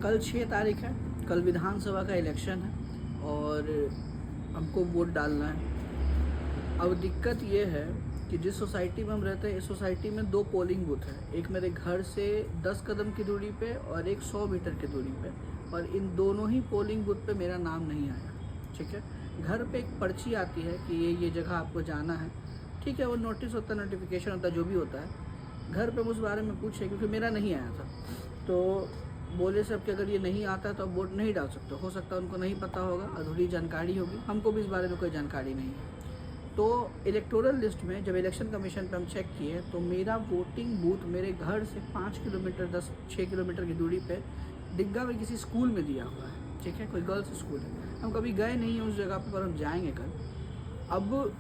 कल 6 तारीख है, कल विधानसभा का इलेक्शन है और हमको वोट डालना है। अब दिक्कत ये है कि जिस सोसाइटी में हम रहते हैं, इस सोसाइटी में 2 पोलिंग बूथ है, एक मेरे घर से 10 कदम की दूरी पे और एक 100 मीटर की दूरी पे, और इन दोनों ही पोलिंग बूथ पे मेरा नाम नहीं आया। ठीक है, घर पे एक पर्ची आती है कि ये जगह आपको जाना है। ठीक है, वो नोटिस होता है, नोटिफिकेशन होता है, जो भी होता है। घर पे उस बारे में पूछे क्योंकि मेरा नहीं आया था, तो बोले सब कि अगर ये नहीं आता तो आप वोट नहीं डाल सकते। हो सकता है उनको नहीं पता होगा, अधूरी जानकारी होगी, हमको भी इस बारे में कोई जानकारी नहीं है। तो इलेक्टोरल लिस्ट में जब इलेक्शन कमीशन पे हम चेक किए तो मेरा वोटिंग बूथ मेरे घर से 5 किलोमीटर 6 किलोमीटर की दूरी पे दिग्गा में किसी स्कूल में दिया हुआ है। ठीक है, कोई गर्ल्स स्कूल है। हम कभी गए नहीं हैं उस जगह पर हम जाएंगे कल। अब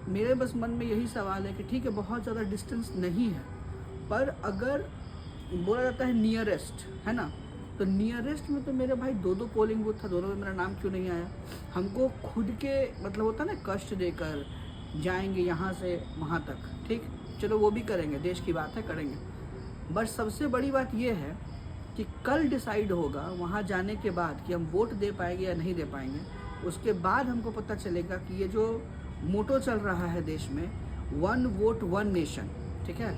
मेरे बस मन में यही सवाल है कि ठीक है, बहुत ज़्यादा डिस्टेंस नहीं है, पर अगर बोला जाता है नियरेस्ट, है ना, तो नियरेस्ट में तो मेरे भाई 2 पोलिंग बूथ था, दोनों में मेरा नाम क्यों नहीं आया? हमको खुद के मतलब होता है ना, कष्ट देकर जाएंगे यहाँ से वहाँ तक। ठीक, चलो वो भी करेंगे, देश की बात है, करेंगे। बट सबसे बड़ी बात ये है कि कल डिसाइड होगा वहाँ जाने के बाद कि हम वोट दे पाएंगे या नहीं दे पाएंगे। उसके बाद हमको पता चलेगा कि ये जो मोटो चल रहा है देश में, 1 वोट 1 नेशन, ठीक है,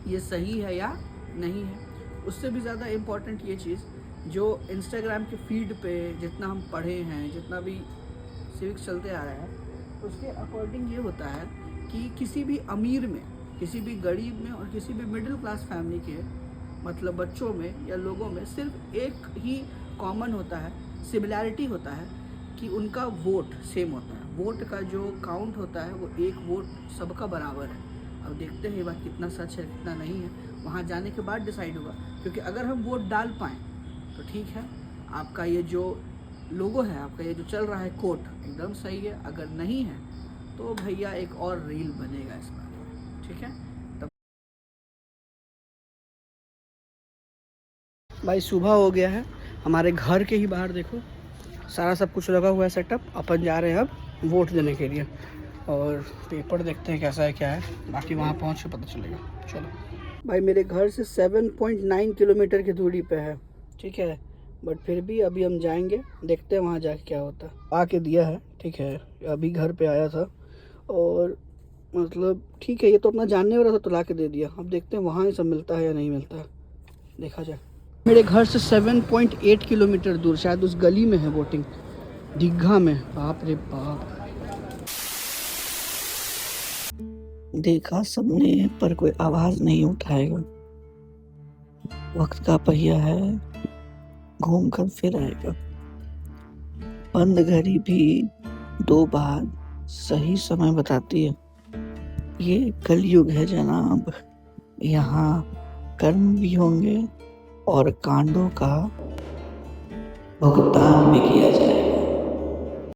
ये सही है या नहीं है। उससे भी ज़्यादा इम्पॉर्टेंट ये चीज़, जो इंस्टाग्राम के फीड पे जितना हम पढ़े हैं, जितना भी सिविक्स चलते आ रहा है, उसके अकॉर्डिंग ये होता है कि किसी भी अमीर में, किसी भी गरीब में और किसी भी मिडिल क्लास फैमिली के मतलब बच्चों में या लोगों में सिर्फ एक ही कॉमन होता है, सिमिलैरिटी होता है कि उनका वोट सेम होता है। वोट का जो काउंट होता है वो एक वोट सबका बराबर है। अब देखते हैं ये बात कितना सच है कितना नहीं है, वहाँ जाने के बाद डिसाइड होगा। क्योंकि अगर हम वोट डाल पाएँ तो ठीक है, आपका ये जो लोगो है, आपका ये जो चल रहा है कोट, एकदम सही है। अगर नहीं है तो भैया एक और रील बनेगा इस बार। ठीक है, तब भाई सुबह हो गया है, हमारे घर के ही बाहर देखो सारा सब कुछ लगा हुआ है सेटअप। अपन जा रहे हैं अब वोट देने के लिए और पेपर देखते हैं कैसा है क्या है, बाकी वहाँ पहुँच के पता चलेगा। चलो भाई, मेरे घर से 7.9 किलोमीटर की दूरी पे है। ठीक है, बट फिर भी अभी हम जाएंगे, देखते हैं वहाँ जाके क्या होता है। आके दिया है, ठीक है, अभी घर पे आया था और मतलब ठीक है, ये तो अपना जानने वाला था तो ला के दे दिया। अब देखते हैं वहाँ ही सब मिलता है या नहीं मिलता है, देखा जाए। मेरे घर से 7.8 किलोमीटर दूर, शायद उस गली में है वोटिंग, दीघा में। बाप रे बाप, देखा सबने पर कोई आवाज नहीं उठाएगा। वक्त का पहिया है, घूम कर फिर आएगा। बंद घड़ी भी 2 बार सही समय बताती है। ये कलयुग है जनाब, यहाँ कर्म भी होंगे और कांडों का भुगतान भी किया जाए।